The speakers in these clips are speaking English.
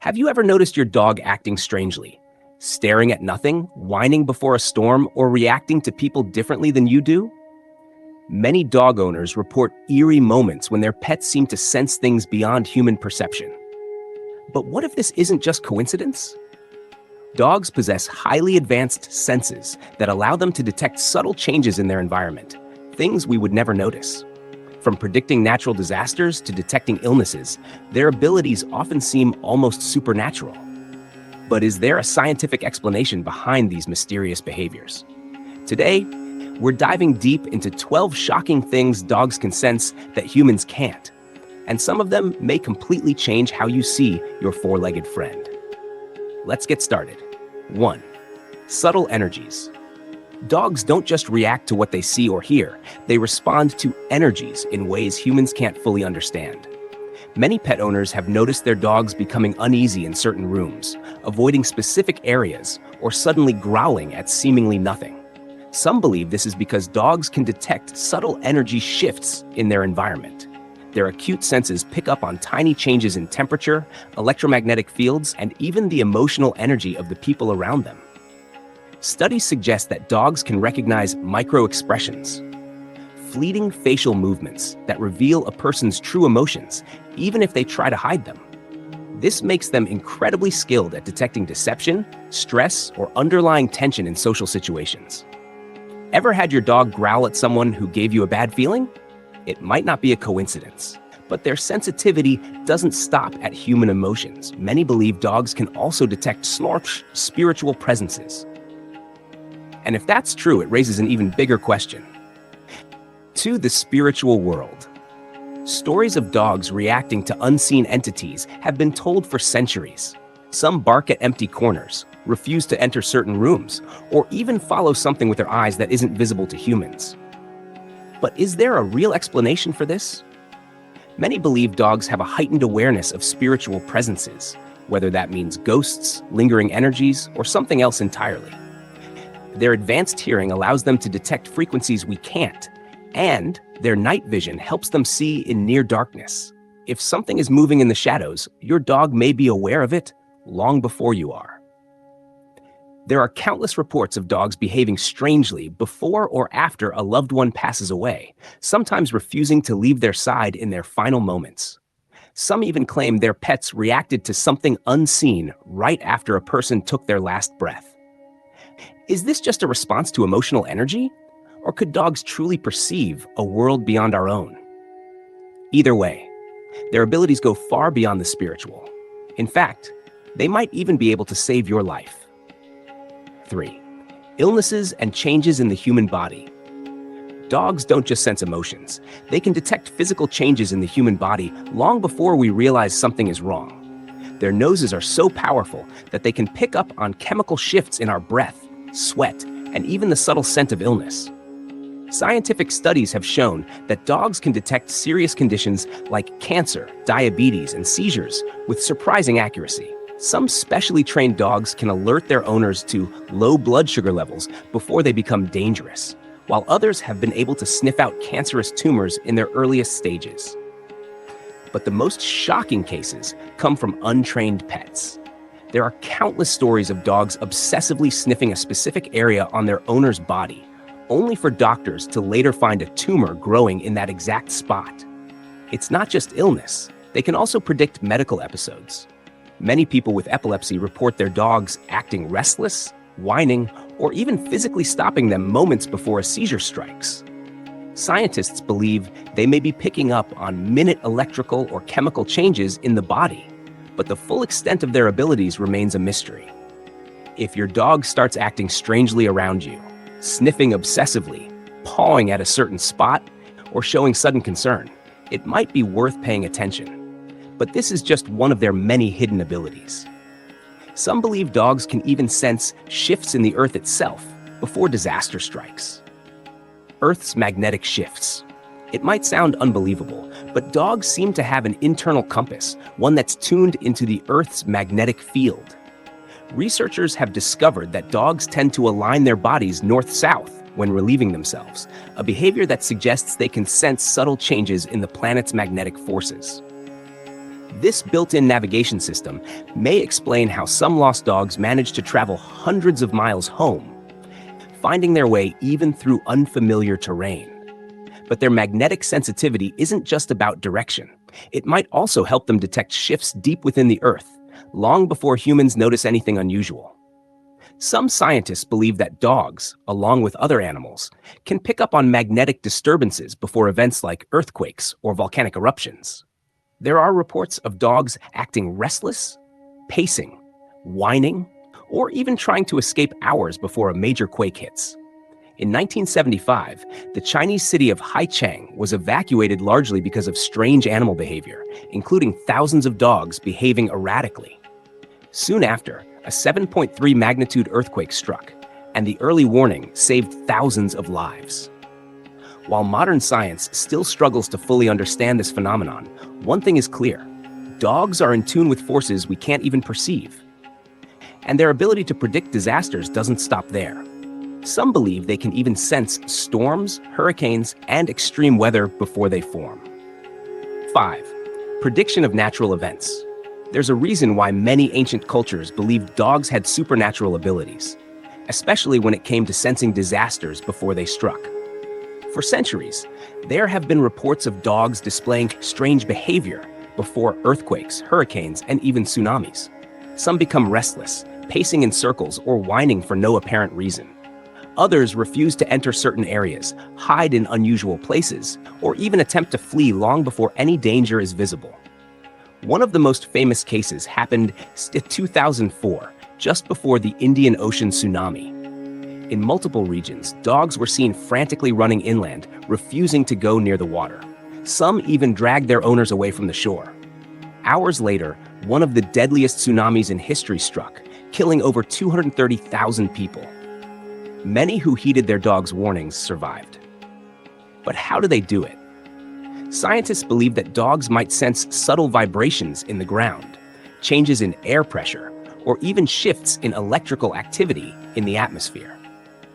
Have you ever noticed your dog acting strangely? Staring at nothing, whining before a storm, or reacting to people differently than you do? Many dog owners report eerie moments when their pets seem to sense things beyond human perception. But what if this isn't just coincidence? Dogs possess highly advanced senses that allow them to detect subtle changes in their environment, things we would never notice. From predicting natural disasters to detecting illnesses, their abilities often seem almost supernatural. But is there a scientific explanation behind these mysterious behaviors? Today, we're diving deep into 12 shocking things dogs can sense that humans can't. And some of them may completely change how you see your four-legged friend. Let's get started. 1. Subtle energies. Dogs don't just react to what they see or hear, they respond to energies in ways humans can't fully understand. Many pet owners have noticed their dogs becoming uneasy in certain rooms, avoiding specific areas, or suddenly growling at seemingly nothing. Some believe this is because dogs can detect subtle energy shifts in their environment. Their acute senses pick up on tiny changes in temperature, electromagnetic fields, and even the emotional energy of the people around them. Studies suggest that dogs can recognize micro-expressions, fleeting facial movements that reveal a person's true emotions, even if they try to hide them. This makes them incredibly skilled at detecting deception, stress, or underlying tension in social situations. Ever had your dog growl at someone who gave you a bad feeling? It might not be a coincidence, but their sensitivity doesn't stop at human emotions. Many believe dogs can also detect spiritual presences. And if that's true, it raises an even bigger question. To the spiritual world. Stories of dogs reacting to unseen entities have been told for centuries. Some bark at empty corners, refuse to enter certain rooms, or even follow something with their eyes that isn't visible to humans. But is there a real explanation for this? Many believe dogs have a heightened awareness of spiritual presences, whether that means ghosts, lingering energies, or something else entirely. Their advanced hearing allows them to detect frequencies we can't, and their night vision helps them see in near darkness. If something is moving in the shadows, your dog may be aware of it long before you are. There are countless reports of dogs behaving strangely before or after a loved one passes away, sometimes refusing to leave their side in their final moments. Some even claim their pets reacted to something unseen right after a person took their last breath. Is this just a response to emotional energy? Or could dogs truly perceive a world beyond our own? Either way, their abilities go far beyond the spiritual. In fact, they might even be able to save your life. 3. Illnesses and changes in the human body. Dogs don't just sense emotions. They can detect physical changes in the human body long before we realize something is wrong. Their noses are so powerful that they can pick up on chemical shifts in our breath, sweat, and even the subtle scent of illness. Scientific studies have shown that dogs can detect serious conditions like cancer, diabetes, and seizures with surprising accuracy. Some specially trained dogs can alert their owners to low blood sugar levels before they become dangerous, while others have been able to sniff out cancerous tumors in their earliest stages. But the most shocking cases come from untrained pets. There are countless stories of dogs obsessively sniffing a specific area on their owner's body, only for doctors to later find a tumor growing in that exact spot. It's not just illness. They can also predict medical episodes. Many people with epilepsy report their dogs acting restless, whining, or even physically stopping them moments before a seizure strikes. Scientists believe they may be picking up on minute electrical or chemical changes in the body, but the full extent of their abilities remains a mystery. If your dog starts acting strangely around you, sniffing obsessively, pawing at a certain spot, or showing sudden concern, it might be worth paying attention. But this is just one of their many hidden abilities. Some believe dogs can even sense shifts in the Earth itself before disaster strikes. Earth's magnetic shifts. It might sound unbelievable, but dogs seem to have an internal compass, one that's tuned into the Earth's magnetic field. Researchers have discovered that dogs tend to align their bodies north-south when relieving themselves, a behavior that suggests they can sense subtle changes in the planet's magnetic forces. This built-in navigation system may explain how some lost dogs manage to travel hundreds of miles home, finding their way even through unfamiliar terrain. But their magnetic sensitivity isn't just about direction. It might also help them detect shifts deep within the earth, long before humans notice anything unusual. Some scientists believe that dogs, along with other animals, can pick up on magnetic disturbances before events like earthquakes or volcanic eruptions. There are reports of dogs acting restless, pacing, whining, or even trying to escape hours before a major quake hits. In 1975, the Chinese city of Haicheng was evacuated largely because of strange animal behavior, including thousands of dogs behaving erratically. Soon after, a 7.3 magnitude earthquake struck, and the early warning saved thousands of lives. While modern science still struggles to fully understand this phenomenon, one thing is clear: dogs are in tune with forces we can't even perceive. And their ability to predict disasters doesn't stop there. Some believe they can even sense storms, hurricanes, and extreme weather before they form. 5. Prediction of natural events. There's a reason why many ancient cultures believed dogs had supernatural abilities, especially when it came to sensing disasters before they struck. For centuries, there have been reports of dogs displaying strange behavior before earthquakes, hurricanes, and even tsunamis. Some become restless, pacing in circles or whining for no apparent reason. Others refuse to enter certain areas, hide in unusual places, or even attempt to flee long before any danger is visible. One of the most famous cases happened in 2004, just before the Indian Ocean tsunami. In multiple regions, dogs were seen frantically running inland, refusing to go near the water. Some even dragged their owners away from the shore. Hours later, one of the deadliest tsunamis in history struck, killing over 230,000 people. Many who heeded their dogs' warnings survived. But how do they do it? Scientists believe that dogs might sense subtle vibrations in the ground, changes in air pressure, or even shifts in electrical activity in the atmosphere.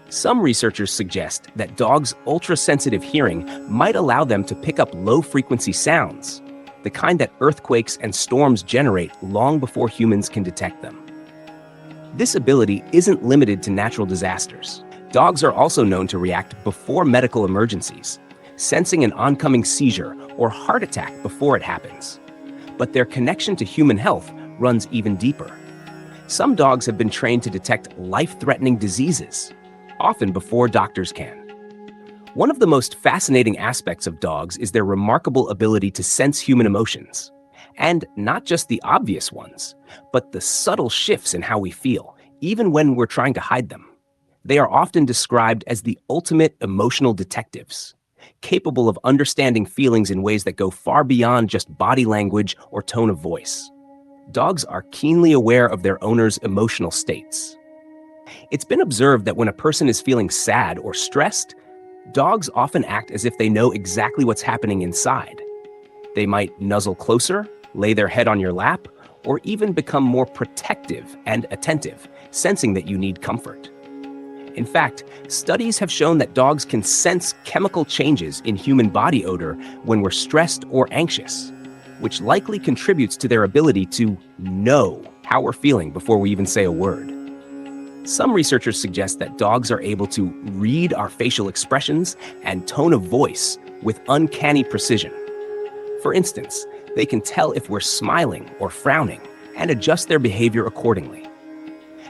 Some researchers suggest that dogs' ultra-sensitive hearing might allow them to pick up low-frequency sounds, the kind that earthquakes and storms generate long before humans can detect them. This ability isn't limited to natural disasters. Dogs are also known to react before medical emergencies, sensing an oncoming seizure or heart attack before it happens. But their connection to human health runs even deeper. Some dogs have been trained to detect life-threatening diseases, often before doctors can. One of the most fascinating aspects of dogs is their remarkable ability to sense human emotions. And not just the obvious ones, but the subtle shifts in how we feel, even when we're trying to hide them. They are often described as the ultimate emotional detectives, capable of understanding feelings in ways that go far beyond just body language or tone of voice. Dogs are keenly aware of their owner's emotional states. It's been observed that when a person is feeling sad or stressed, dogs often act as if they know exactly what's happening inside. They might nuzzle closer, lay their head on your lap, or even become more protective and attentive, sensing that you need comfort. In fact, studies have shown that dogs can sense chemical changes in human body odor when we're stressed or anxious, which likely contributes to their ability to know how we're feeling before we even say a word. Some researchers suggest that dogs are able to read our facial expressions and tone of voice with uncanny precision. For instance, they can tell if we're smiling or frowning and adjust their behavior accordingly.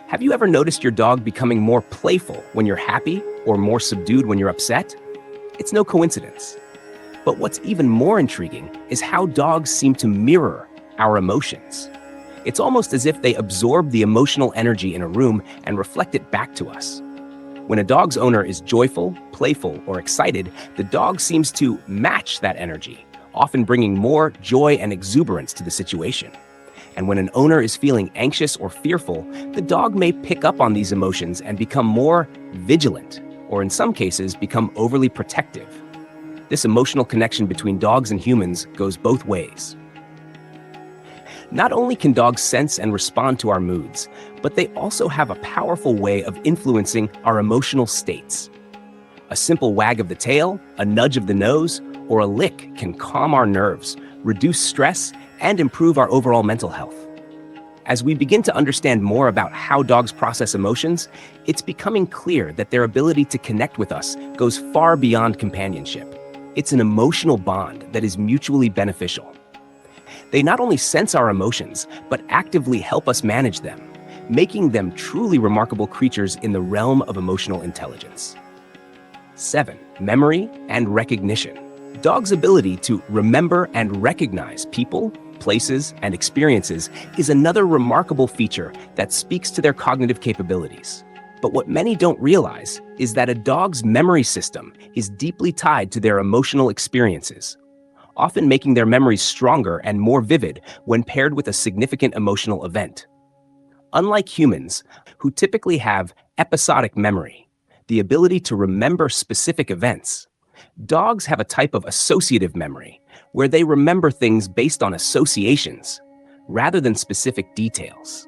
Have you ever noticed your dog becoming more playful when you're happy or more subdued when you're upset? It's no coincidence. But what's even more intriguing is how dogs seem to mirror our emotions. It's almost as if they absorb the emotional energy in a room and reflect it back to us. When a dog's owner is joyful, playful, or excited, the dog seems to match that energy, often bringing more joy and exuberance to the situation. And when an owner is feeling anxious or fearful, the dog may pick up on these emotions and become more vigilant, or in some cases, become overly protective. This emotional connection between dogs and humans goes both ways. Not only can dogs sense and respond to our moods, but they also have a powerful way of influencing our emotional states. A simple wag of the tail, a nudge of the nose, or a lick can calm our nerves, reduce stress, and improve our overall mental health. As we begin to understand more about how dogs process emotions, it's becoming clear that their ability to connect with us goes far beyond companionship. It's an emotional bond that is mutually beneficial. They not only sense our emotions, but actively help us manage them, making them truly remarkable creatures in the realm of emotional intelligence. 7. Memory and recognition. Dogs' ability to remember and recognize people, places, and experiences is another remarkable feature that speaks to their cognitive capabilities. But what many don't realize is that a dog's memory system is deeply tied to their emotional experiences, often making their memories stronger and more vivid when paired with a significant emotional event. Unlike humans, who typically have episodic memory, the ability to remember specific events, dogs have a type of associative memory where they remember things based on associations rather than specific details.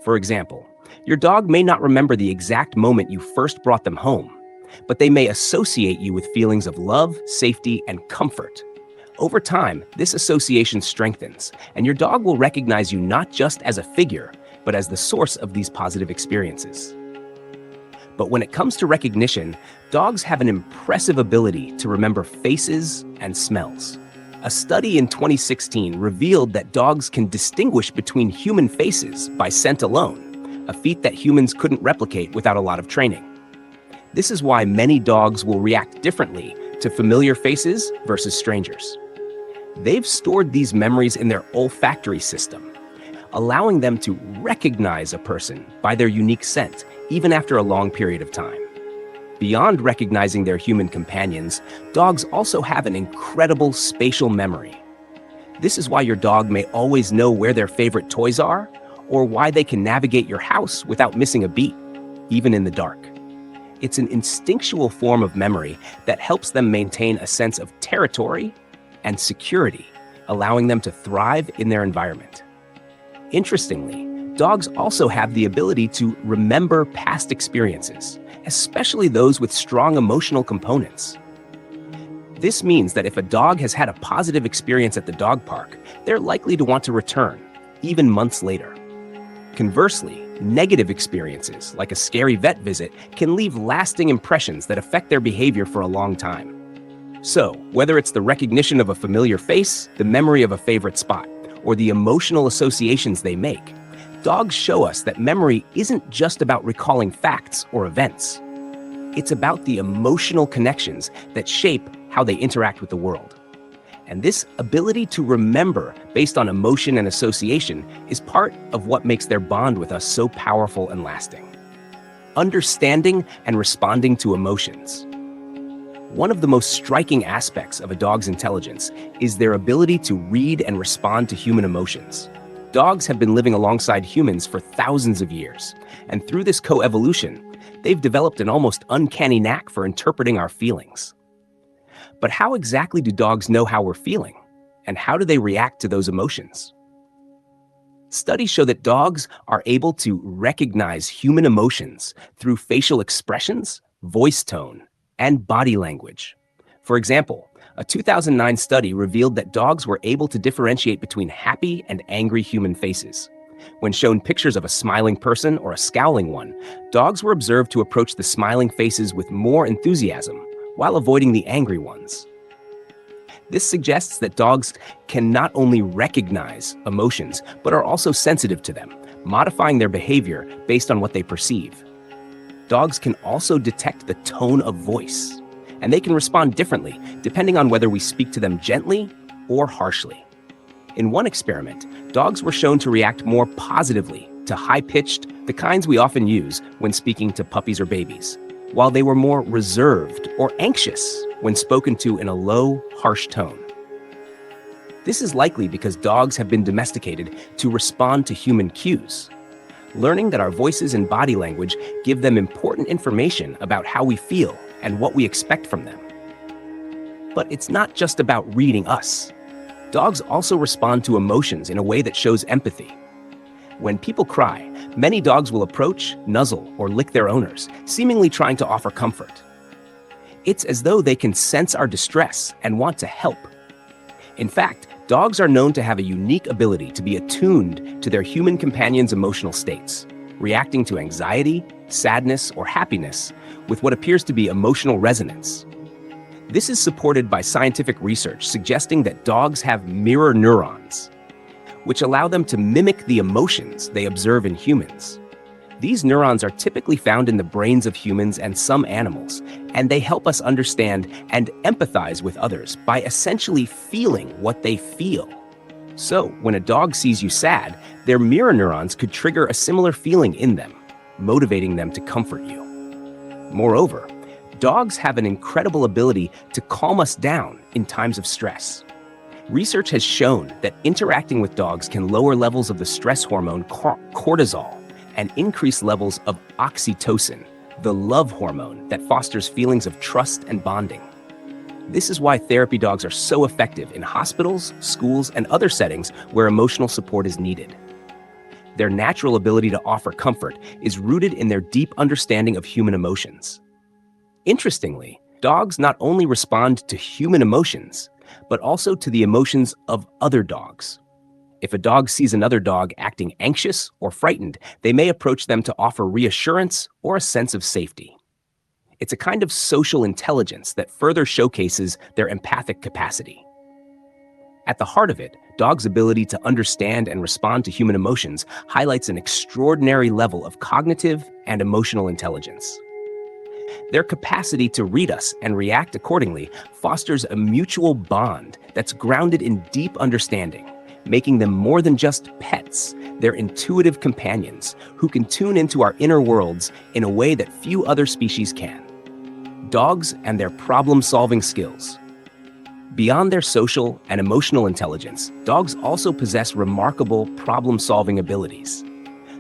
For example, your dog may not remember the exact moment you first brought them home, but they may associate you with feelings of love, safety, and comfort. Over time, this association strengthens, and your dog will recognize you not just as a figure, but as the source of these positive experiences. But when it comes to recognition, dogs have an impressive ability to remember faces and smells. A study in 2016 revealed that dogs can distinguish between human faces by scent alone, a feat that humans couldn't replicate without a lot of training. This is why many dogs will react differently to familiar faces versus strangers. They've stored these memories in their olfactory system, allowing them to recognize a person by their unique scent, even after a long period of time. Beyond recognizing their human companions, dogs also have an incredible spatial memory. This is why your dog may always know where their favorite toys are, or why they can navigate your house without missing a beat, even in the dark. It's an instinctual form of memory that helps them maintain a sense of territory and security, allowing them to thrive in their environment. Interestingly, dogs also have the ability to remember past experiences, especially those with strong emotional components. This means that if a dog has had a positive experience at the dog park, they're likely to want to return, even months later. Conversely, negative experiences, like a scary vet visit, can leave lasting impressions that affect their behavior for a long time. So, whether it's the recognition of a familiar face, the memory of a favorite spot, or the emotional associations they make, dogs show us that memory isn't just about recalling facts or events. It's about the emotional connections that shape how they interact with the world. And this ability to remember based on emotion and association is part of what makes their bond with us so powerful and lasting. Understanding and responding to emotions. One of the most striking aspects of a dog's intelligence is their ability to read and respond to human emotions. Dogs have been living alongside humans for thousands of years, and through this coevolution, they've developed an almost uncanny knack for interpreting our feelings. But how exactly do dogs know how we're feeling, and how do they react to those emotions? Studies show that dogs are able to recognize human emotions through facial expressions, voice tone, and body language. For example, a 2009 study revealed that dogs were able to differentiate between happy and angry human faces. When shown pictures of a smiling person or a scowling one, dogs were observed to approach the smiling faces with more enthusiasm, while avoiding the angry ones. This suggests that dogs can not only recognize emotions, but are also sensitive to them, modifying their behavior based on what they perceive. Dogs can also detect the tone of voice, and they can respond differently depending on whether we speak to them gently or harshly. In one experiment, dogs were shown to react more positively to high-pitched, the kinds we often use when speaking to puppies or babies, while they were more reserved or anxious when spoken to in a low, harsh tone. This is likely because dogs have been domesticated to respond to human cues, learning that our voices and body language give them important information about how we feel and what we expect from them. But it's not just about reading us. Dogs also respond to emotions in a way that shows empathy. When people cry, many dogs will approach, nuzzle, or lick their owners, seemingly trying to offer comfort. It's as though they can sense our distress and want to help. In fact, Dogs are known to have a unique ability to be attuned to their human companions' emotional states, reacting to anxiety, sadness, or happiness with what appears to be emotional resonance. This is supported by scientific research suggesting that dogs have mirror neurons, which allow them to mimic the emotions they observe in humans. These neurons are typically found in the brains of humans and some animals, and they help us understand and empathize with others by essentially feeling what they feel. So, when a dog sees you sad, their mirror neurons could trigger a similar feeling in them, motivating them to comfort you. Moreover, dogs have an incredible ability to calm us down in times of stress. Research has shown that interacting with dogs can lower levels of the stress hormone cortisol and increase levels of oxytocin, the love hormone that fosters feelings of trust and bonding. This is why therapy dogs are so effective in hospitals, schools, and other settings where emotional support is needed. Their natural ability to offer comfort is rooted in their deep understanding of human emotions. Interestingly, dogs not only respond to human emotions, but also to the emotions of other dogs. If a dog sees another dog acting anxious or frightened, they may approach them to offer reassurance or a sense of safety. It's a kind of social intelligence that further showcases their empathic capacity. At the heart of it, dogs' ability to understand and respond to human emotions highlights an extraordinary level of cognitive and emotional intelligence. Their capacity to read us and react accordingly fosters a mutual bond that's grounded in deep understanding, making them more than just pets. They're intuitive companions who can tune into our inner worlds in a way that few other species can. Dogs and their problem-solving skills. Beyond their social and emotional intelligence, dogs also possess remarkable problem-solving abilities.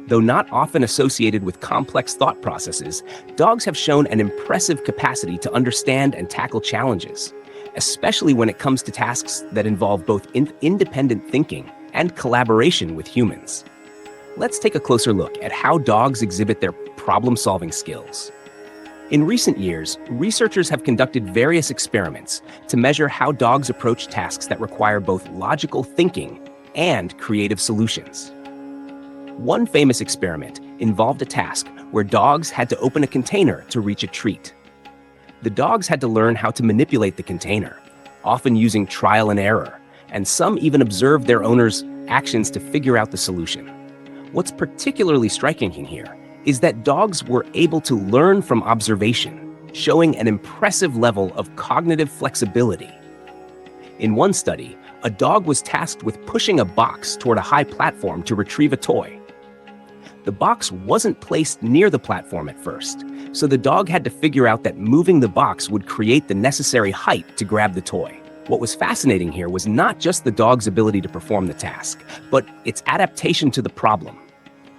Though not often associated with complex thought processes, dogs have shown an impressive capacity to understand and tackle challenges, especially when it comes to tasks that involve both independent thinking and collaboration with humans. Let's take a closer look at how dogs exhibit their problem-solving skills. In recent years, researchers have conducted various experiments to measure how dogs approach tasks that require both logical thinking and creative solutions. One famous experiment involved a task where dogs had to open a container to reach a treat. The dogs had to learn how to manipulate the container, often using trial and error, and some even observed their owners' actions to figure out the solution. What's particularly striking here is that dogs were able to learn from observation, showing an impressive level of cognitive flexibility. In one study, a dog was tasked with pushing a box toward a high platform to retrieve a toy. The box wasn't placed near the platform at first, so the dog had to figure out that moving the box would create the necessary height to grab the toy. What was fascinating here was not just the dog's ability to perform the task, but its adaptation to the problem.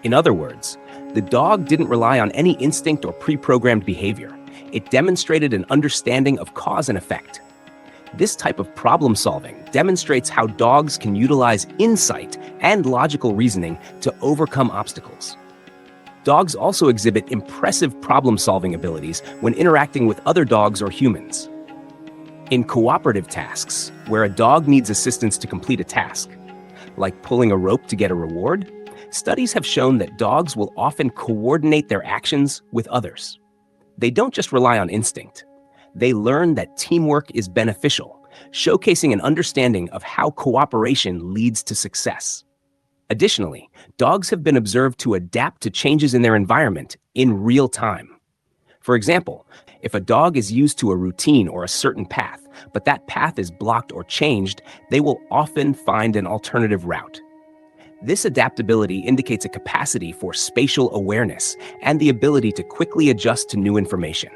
In other words, the dog didn't rely on any instinct or pre-programmed behavior. It demonstrated an understanding of cause and effect. This type of problem solving demonstrates how dogs can utilize insight and logical reasoning to overcome obstacles. Dogs also exhibit impressive problem solving abilities when interacting with other dogs or humans. In cooperative tasks, where a dog needs assistance to complete a task, like pulling a rope to get a reward, studies have shown that dogs will often coordinate their actions with others. They don't just rely on instinct. They learn that teamwork is beneficial, showcasing an understanding of how cooperation leads to success. Additionally, dogs have been observed to adapt to changes in their environment in real time. For example, if a dog is used to a routine or a certain path, but that path is blocked or changed, they will often find an alternative route. This adaptability indicates a capacity for spatial awareness and the ability to quickly adjust to new information.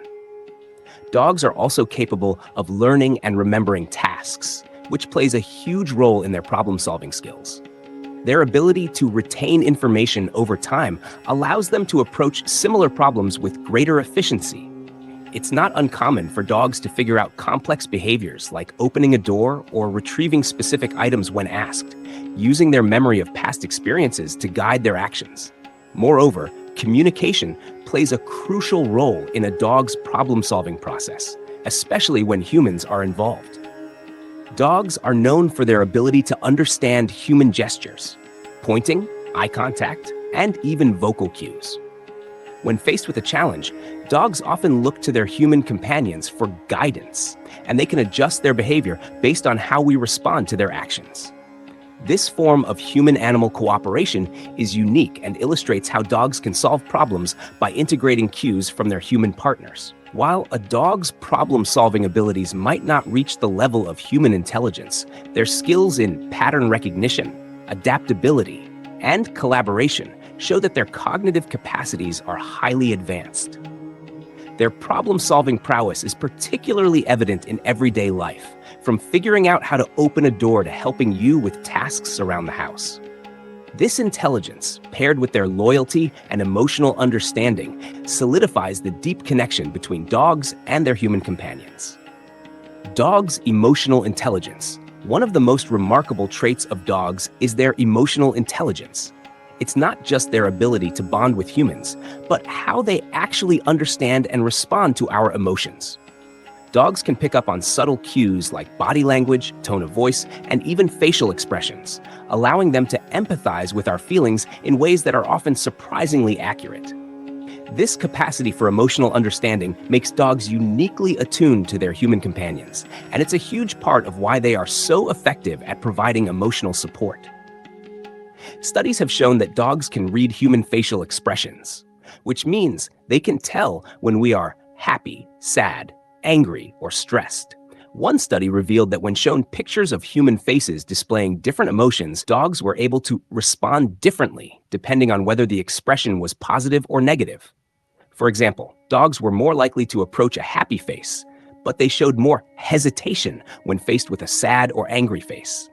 Dogs are also capable of learning and remembering tasks, which plays a huge role in their problem-solving skills. Their ability to retain information over time allows them to approach similar problems with greater efficiency. It's not uncommon for dogs to figure out complex behaviors like opening a door or retrieving specific items when asked, using their memory of past experiences to guide their actions. Moreover, communication plays a crucial role in a dog's problem-solving process, especially when humans are involved. Dogs are known for their ability to understand human gestures, pointing, eye contact, and even vocal cues. When faced with a challenge, dogs often look to their human companions for guidance, and they can adjust their behavior based on how we respond to their actions. This form of human-animal cooperation is unique and illustrates how dogs can solve problems by integrating cues from their human partners. While a dog's problem-solving abilities might not reach the level of human intelligence, their skills in pattern recognition, adaptability, and collaboration show that their cognitive capacities are highly advanced. Their problem-solving prowess is particularly evident in everyday life, from figuring out how to open a door to helping you with tasks around the house. This intelligence, paired with their loyalty and emotional understanding, solidifies the deep connection between dogs and their human companions. Dogs' emotional intelligence. One of the most remarkable traits of dogs is their emotional intelligence. It's not just their ability to bond with humans, but how they actually understand and respond to our emotions. Dogs can pick up on subtle cues like body language, tone of voice, and even facial expressions, allowing them to empathize with our feelings in ways that are often surprisingly accurate. This capacity for emotional understanding makes dogs uniquely attuned to their human companions, and it's a huge part of why they are so effective at providing emotional support. Studies have shown that dogs can read human facial expressions, which means they can tell when we are happy, sad, angry, or stressed. One study revealed that when shown pictures of human faces displaying different emotions, dogs were able to respond differently depending on whether the expression was positive or negative. For example, dogs were more likely to approach a happy face, but they showed more hesitation when faced with a sad or angry face.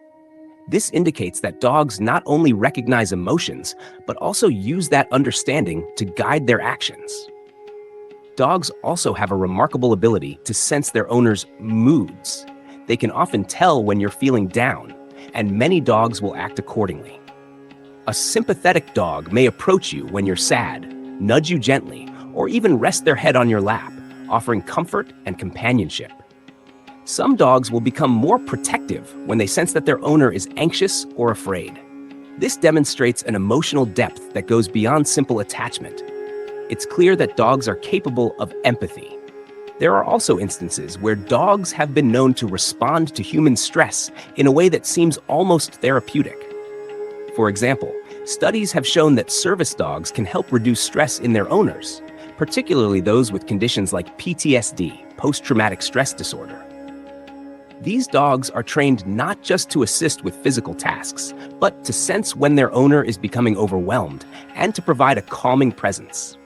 This indicates that dogs not only recognize emotions, but also use that understanding to guide their actions. Dogs also have a remarkable ability to sense their owner's moods. They can often tell when you're feeling down, and many dogs will act accordingly. A sympathetic dog may approach you when you're sad, nudge you gently, or even rest their head on your lap, offering comfort and companionship. Some dogs will become more protective when they sense that their owner is anxious or afraid. This demonstrates an emotional depth that goes beyond simple attachment. It's clear that dogs are capable of empathy. There are also instances where dogs have been known to respond to human stress in a way that seems almost therapeutic. For example, studies have shown that service dogs can help reduce stress in their owners, particularly those with conditions like PTSD, post-traumatic stress disorder. These dogs are trained not just to assist with physical tasks, but to sense when their owner is becoming overwhelmed and to provide a calming presence.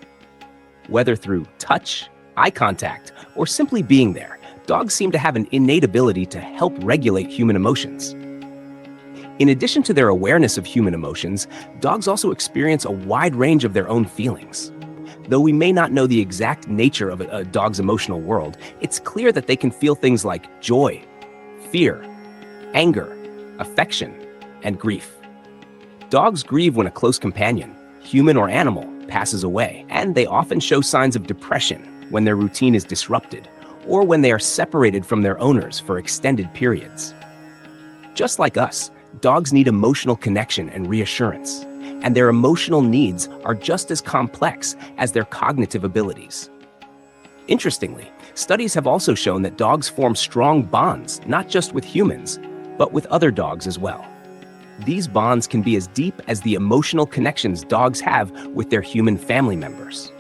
Whether through touch, eye contact, or simply being there, dogs seem to have an innate ability to help regulate human emotions. In addition to their awareness of human emotions, dogs also experience a wide range of their own feelings. Though we may not know the exact nature of a dog's emotional world, it's clear that they can feel things like joy, fear, anger, affection, and grief. Dogs grieve when a close companion, human or animal, passes away, and they often show signs of depression when their routine is disrupted or when they are separated from their owners for extended periods. Just like us, dogs need emotional connection and reassurance, and their emotional needs are just as complex as their cognitive abilities. Interestingly, studies have also shown that dogs form strong bonds, not just with humans, but with other dogs as well. These bonds can be as deep as the emotional connections dogs have with their human family members.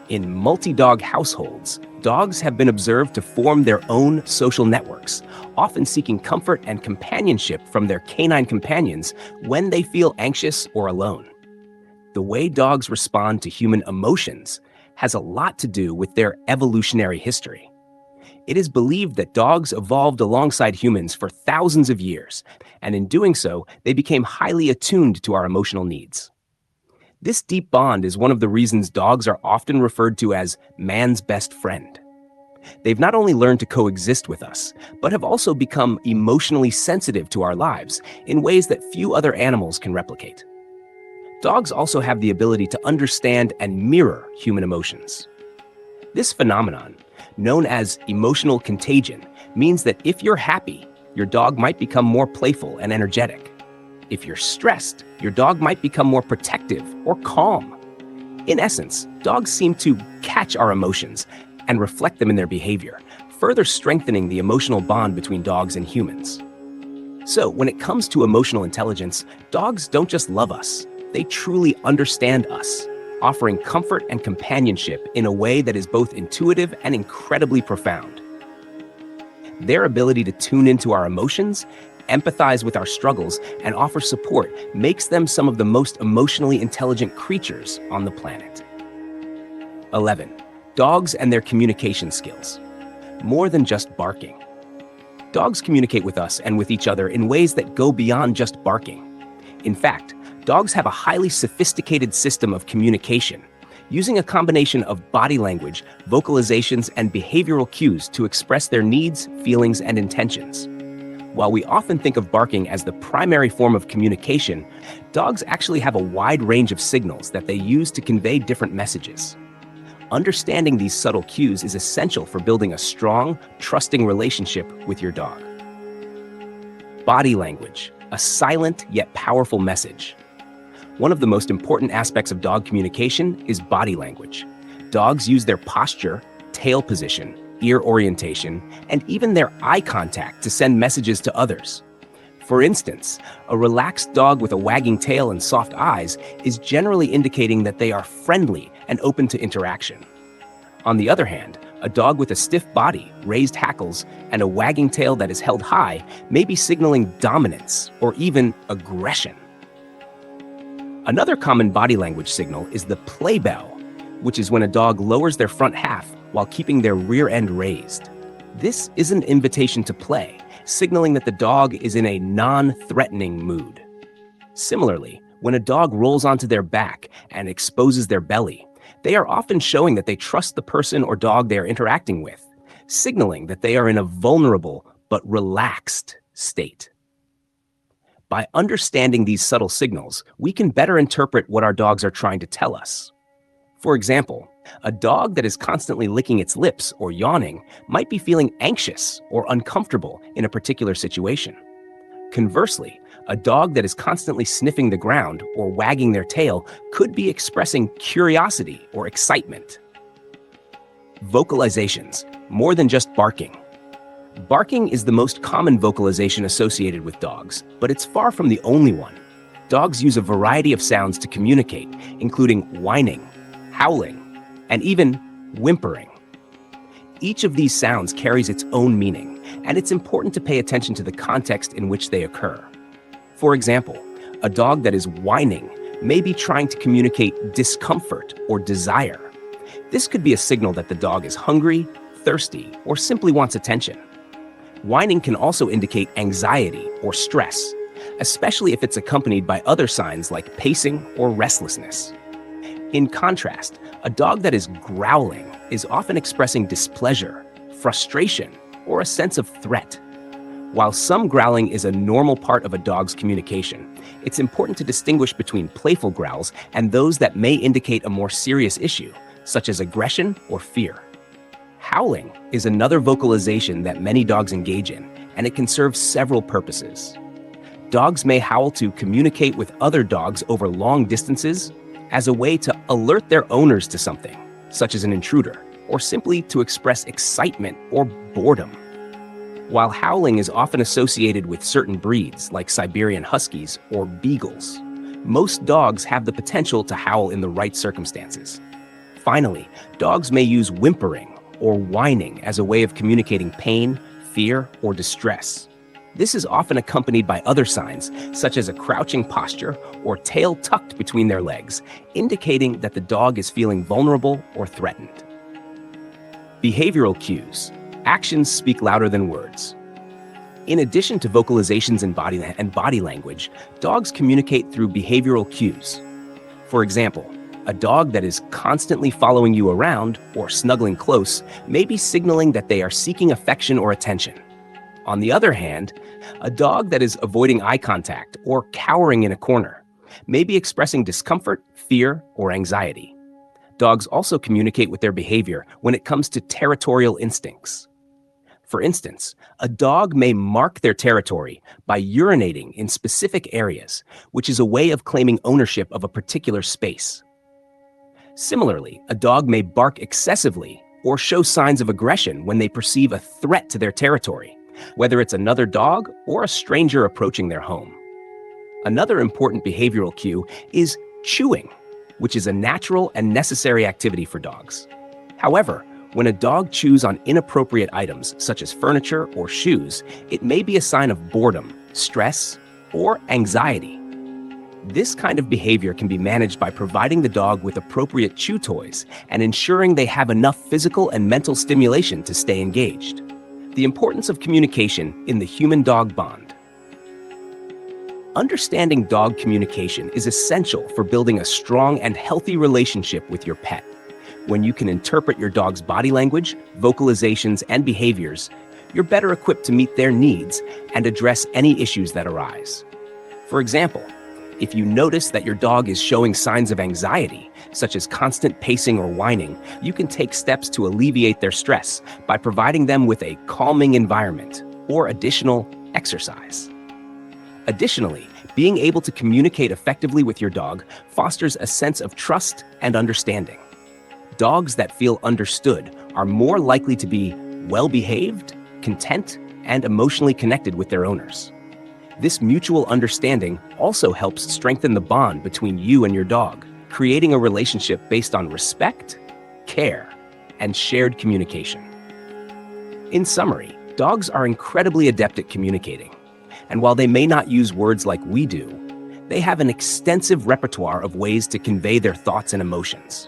In multi-dog households, dogs have been observed to form their own social networks, often seeking comfort and companionship from their canine companions when they feel anxious or alone. The way dogs respond to human emotions has a lot to do with their evolutionary history. It is believed that dogs evolved alongside humans for thousands of years, and in doing so, they became highly attuned to our emotional needs. This deep bond is one of the reasons dogs are often referred to as man's best friend. They've not only learned to coexist with us, but have also become emotionally sensitive to our lives in ways that few other animals can replicate. Dogs also have the ability to understand and mirror human emotions. This phenomenon, known as emotional contagion, means that if you're happy, your dog might become more playful and energetic. If you're stressed, your dog might become more protective or calm. In essence, dogs seem to catch our emotions and reflect them in their behavior, further strengthening the emotional bond between dogs and humans. So, when it comes to emotional intelligence, dogs don't just love us, they truly understand us, offering comfort and companionship in a way that is both intuitive and incredibly profound. Their ability to tune into our emotions, empathize with our struggles, and offer support makes them some of the most emotionally intelligent creatures on the planet. 11. Dogs and their communication skills. More than just barking. Dogs communicate with us and with each other in ways that go beyond just barking. In fact, dogs have a highly sophisticated system of communication, using a combination of body language, vocalizations, and behavioral cues to express their needs, feelings, and intentions. While we often think of barking as the primary form of communication, dogs actually have a wide range of signals that they use to convey different messages. Understanding these subtle cues is essential for building a strong, trusting relationship with your dog. Body language, a silent yet powerful message. One of the most important aspects of dog communication is body language. Dogs use their posture, tail position, ear orientation, and even their eye contact to send messages to others. For instance, a relaxed dog with a wagging tail and soft eyes is generally indicating that they are friendly and open to interaction. On the other hand, a dog with a stiff body, raised hackles, and a wagging tail that is held high may be signaling dominance or even aggression. Another common body language signal is the play bell, which is when a dog lowers their front half while keeping their rear end raised. This is an invitation to play, signaling that the dog is in a non-threatening mood. Similarly, when a dog rolls onto their back and exposes their belly, they are often showing that they trust the person or dog they are interacting with, signaling that they are in a vulnerable but relaxed state. By understanding these subtle signals, we can better interpret what our dogs are trying to tell us. For example, a dog that is constantly licking its lips or yawning might be feeling anxious or uncomfortable in a particular situation. Conversely, a dog that is constantly sniffing the ground or wagging their tail could be expressing curiosity or excitement. Vocalizations, more than just barking. Barking is the most common vocalization associated with dogs, but it's far from the only one. Dogs use a variety of sounds to communicate, including whining, howling, and even whimpering. Each of these sounds carries its own meaning, and it's important to pay attention to the context in which they occur. For example, a dog that is whining may be trying to communicate discomfort or desire. This could be a signal that the dog is hungry, thirsty, or simply wants attention. Whining can also indicate anxiety or stress, especially if it's accompanied by other signs like pacing or restlessness. In contrast, a dog that is growling is often expressing displeasure, frustration, or a sense of threat. While some growling is a normal part of a dog's communication, it's important to distinguish between playful growls and those that may indicate a more serious issue, such as aggression or fear. Howling is another vocalization that many dogs engage in, and it can serve several purposes. Dogs may howl to communicate with other dogs over long distances, as a way to alert their owners to something, such as an intruder, or simply to express excitement or boredom. While howling is often associated with certain breeds, like Siberian Huskies or Beagles, most dogs have the potential to howl in the right circumstances. Finally, dogs may use whimpering or whining as a way of communicating pain, fear, or distress. This is often accompanied by other signs, such as a crouching posture or tail tucked between their legs, indicating that the dog is feeling vulnerable or threatened. Behavioral cues. Actions speak louder than words. In addition to vocalizations and body language, dogs communicate through behavioral cues. For example, a dog that is constantly following you around or snuggling close may be signaling that they are seeking affection or attention. On the other hand, a dog that is avoiding eye contact or cowering in a corner may be expressing discomfort, fear, or anxiety. Dogs also communicate with their behavior when it comes to territorial instincts. For instance, a dog may mark their territory by urinating in specific areas, which is a way of claiming ownership of a particular space. Similarly, a dog may bark excessively or show signs of aggression when they perceive a threat to their territory, whether it's another dog or a stranger approaching their home. Another important behavioral cue is chewing, which is a natural and necessary activity for dogs. However, when a dog chews on inappropriate items such as furniture or shoes, it may be a sign of boredom, stress, or anxiety. This kind of behavior can be managed by providing the dog with appropriate chew toys and ensuring they have enough physical and mental stimulation to stay engaged. The importance of communication in the human-dog bond. Understanding dog communication is essential for building a strong and healthy relationship with your pet. When you can interpret your dog's body language, vocalizations, and behaviors, you're better equipped to meet their needs and address any issues that arise. For example, if you notice that your dog is showing signs of anxiety, such as constant pacing or whining, you can take steps to alleviate their stress by providing them with a calming environment or additional exercise. Additionally, being able to communicate effectively with your dog fosters a sense of trust and understanding. Dogs that feel understood are more likely to be well-behaved, content, and emotionally connected with their owners. This mutual understanding also helps strengthen the bond between you and your dog, creating a relationship based on respect, care, and shared communication. In summary, dogs are incredibly adept at communicating, and while they may not use words like we do, they have an extensive repertoire of ways to convey their thoughts and emotions.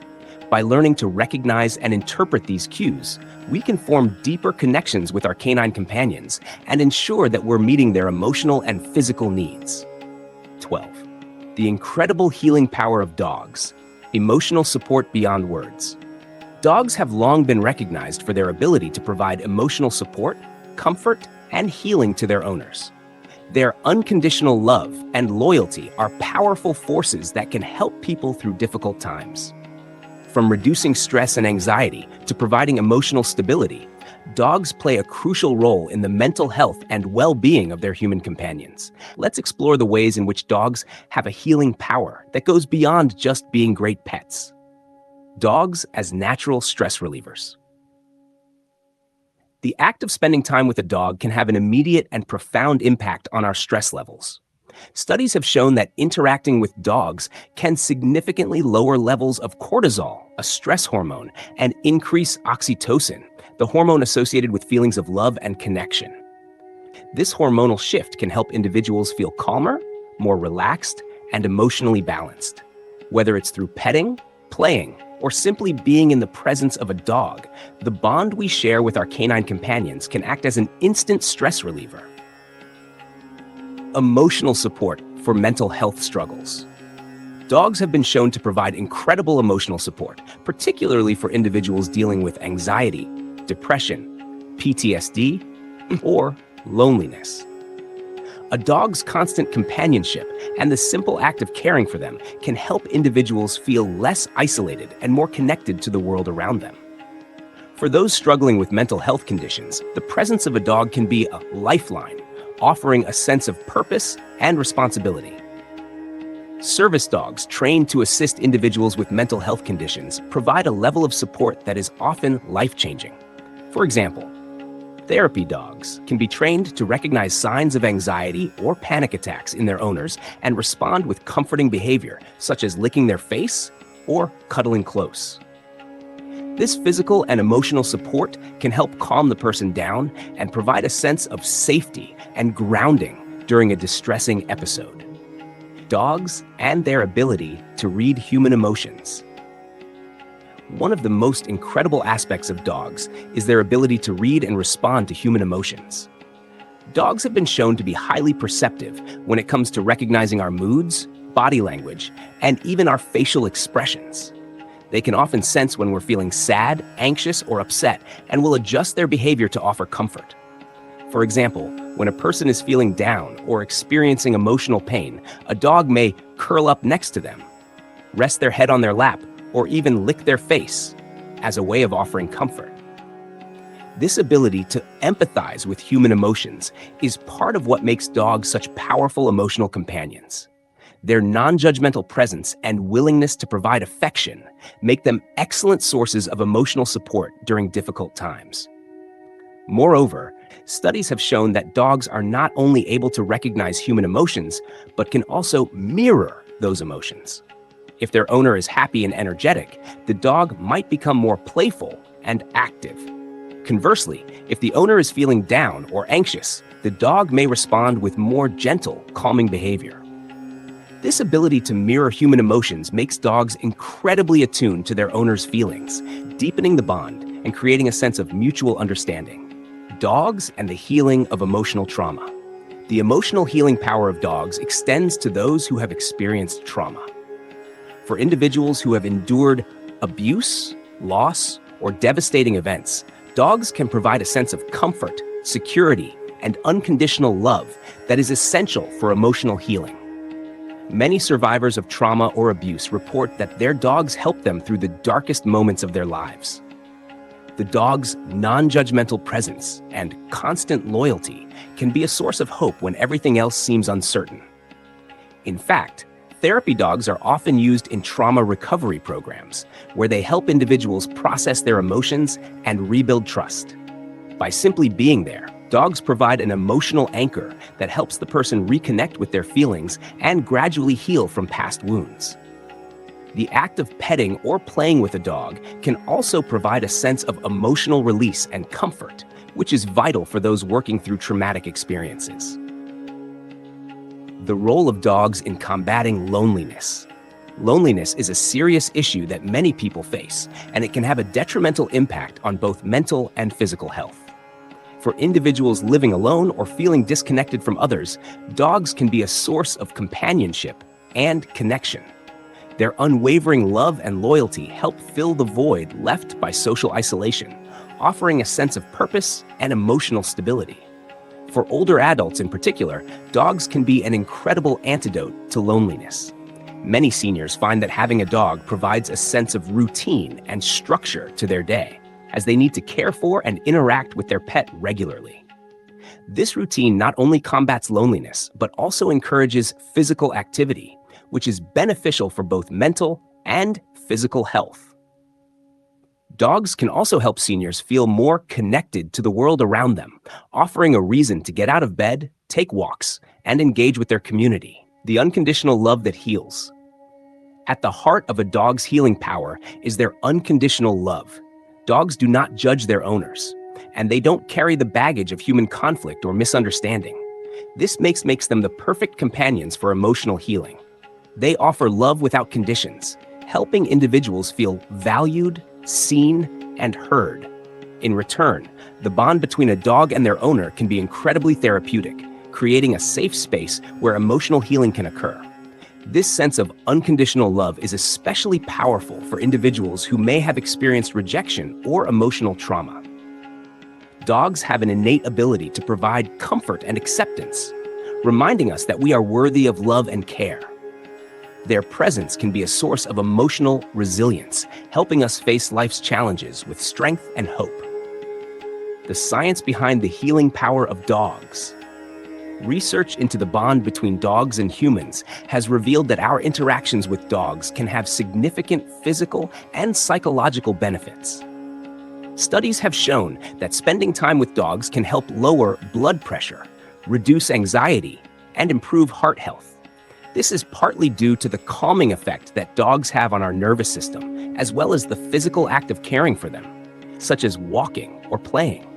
By learning to recognize and interpret these cues, we can form deeper connections with our canine companions and ensure that we're meeting their emotional and physical needs. 12. The incredible healing power of dogs. Emotional support beyond words. Dogs have long been recognized for their ability to provide emotional support, comfort, and healing to their owners. Their unconditional love and loyalty are powerful forces that can help people through difficult times. From reducing stress and anxiety to providing emotional stability, dogs play a crucial role in the mental health and well-being of their human companions. Let's explore the ways in which dogs have a healing power that goes beyond just being great pets. Dogs as natural stress relievers. The act of spending time with a dog can have an immediate and profound impact on our stress levels. Studies have shown that interacting with dogs can significantly lower levels of cortisol, a stress hormone, and increase oxytocin, the hormone associated with feelings of love and connection. This hormonal shift can help individuals feel calmer, more relaxed, and emotionally balanced. Whether it's through petting, playing, or simply being in the presence of a dog, the bond we share with our canine companions can act as an instant stress reliever. Emotional support for mental health struggles. Dogs have been shown to provide incredible emotional support, particularly for individuals dealing with anxiety, depression, PTSD, or loneliness. A dog's constant companionship and the simple act of caring for them can help individuals feel less isolated and more connected to the world around them. For those struggling with mental health conditions, the presence of a dog can be a lifeline, offering a sense of purpose and responsibility. Service dogs trained to assist individuals with mental health conditions provide a level of support that is often life-changing. For example, therapy dogs can be trained to recognize signs of anxiety or panic attacks in their owners and respond with comforting behavior, such as licking their face or cuddling close. This physical and emotional support can help calm the person down and provide a sense of safety and grounding during a distressing episode. Dogs and their ability to read human emotions. One of the most incredible aspects of dogs is their ability to read and respond to human emotions. Dogs have been shown to be highly perceptive when it comes to recognizing our moods, body language, and even our facial expressions. They can often sense when we're feeling sad, anxious, or upset, and will adjust their behavior to offer comfort. For example, when a person is feeling down or experiencing emotional pain, a dog may curl up next to them, rest their head on their lap, or even lick their face as a way of offering comfort. This ability to empathize with human emotions is part of what makes dogs such powerful emotional companions. Their non-judgmental presence and willingness to provide affection make them excellent sources of emotional support during difficult times. Moreover, studies have shown that dogs are not only able to recognize human emotions, but can also mirror those emotions. If their owner is happy and energetic, the dog might become more playful and active. Conversely, if the owner is feeling down or anxious, the dog may respond with more gentle, calming behavior. This ability to mirror human emotions makes dogs incredibly attuned to their owner's feelings, deepening the bond and creating a sense of mutual understanding. Dogs and the healing of emotional trauma. The emotional healing power of dogs extends to those who have experienced trauma. For individuals who have endured abuse, loss, or devastating events, dogs can provide a sense of comfort, security, and unconditional love that is essential for emotional healing. Many survivors of trauma or abuse report that their dogs help them through the darkest moments of their lives. The dog's non-judgmental presence and constant loyalty can be a source of hope when everything else seems uncertain. In fact, therapy dogs are often used in trauma recovery programs, where they help individuals process their emotions and rebuild trust. By simply being there, dogs provide an emotional anchor that helps the person reconnect with their feelings and gradually heal from past wounds. The act of petting or playing with a dog can also provide a sense of emotional release and comfort, which is vital for those working through traumatic experiences. The role of dogs in combating loneliness. Loneliness is a serious issue that many people face, and it can have a detrimental impact on both mental and physical health. For individuals living alone or feeling disconnected from others, dogs can be a source of companionship and connection. Their unwavering love and loyalty help fill the void left by social isolation, offering a sense of purpose and emotional stability. For older adults in particular, dogs can be an incredible antidote to loneliness. Many seniors find that having a dog provides a sense of routine and structure to their day, as they need to care for and interact with their pet regularly. This routine not only combats loneliness, but also encourages physical activity, which is beneficial for both mental and physical health. Dogs can also help seniors feel more connected to the world around them, offering a reason to get out of bed, take walks, and engage with their community. The unconditional love that heals. At the heart of a dog's healing power is their unconditional love. Dogs do not judge their owners, and they don't carry the baggage of human conflict or misunderstanding. This makes them the perfect companions for emotional healing. They offer love without conditions, helping individuals feel valued, seen, and heard. In return, the bond between a dog and their owner can be incredibly therapeutic, creating a safe space where emotional healing can occur. This sense of unconditional love is especially powerful for individuals who may have experienced rejection or emotional trauma. Dogs have an innate ability to provide comfort and acceptance, reminding us that we are worthy of love and care. Their presence can be a source of emotional resilience, helping us face life's challenges with strength and hope. The science behind the healing power of dogs. Research into the bond between dogs and humans has revealed that our interactions with dogs can have significant physical and psychological benefits. Studies have shown that spending time with dogs can help lower blood pressure, reduce anxiety, and improve heart health. This is partly due to the calming effect that dogs have on our nervous system, as well as the physical act of caring for them, such as walking or playing.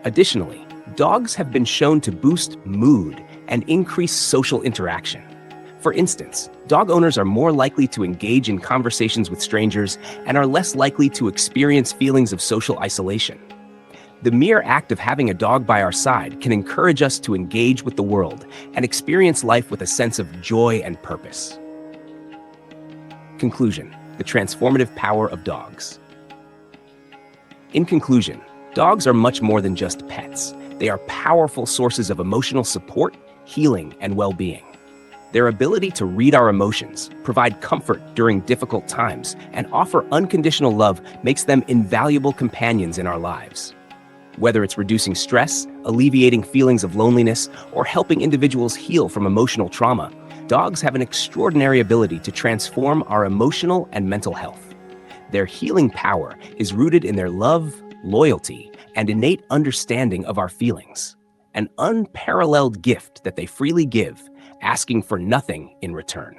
Additionally, dogs have been shown to boost mood and increase social interaction. For instance, dog owners are more likely to engage in conversations with strangers and are less likely to experience feelings of social isolation. The mere act of having a dog by our side can encourage us to engage with the world and experience life with a sense of joy and purpose. Conclusion: the transformative power of dogs. In conclusion, dogs are much more than just pets. They are powerful sources of emotional support, healing, and well-being. Their ability to read our emotions, provide comfort during difficult times, and offer unconditional love makes them invaluable companions in our lives. Whether it's reducing stress, alleviating feelings of loneliness, or helping individuals heal from emotional trauma, dogs have an extraordinary ability to transform our emotional and mental health. Their healing power is rooted in their love, loyalty, and innate understanding of our feelings, an unparalleled gift that they freely give, asking for nothing in return.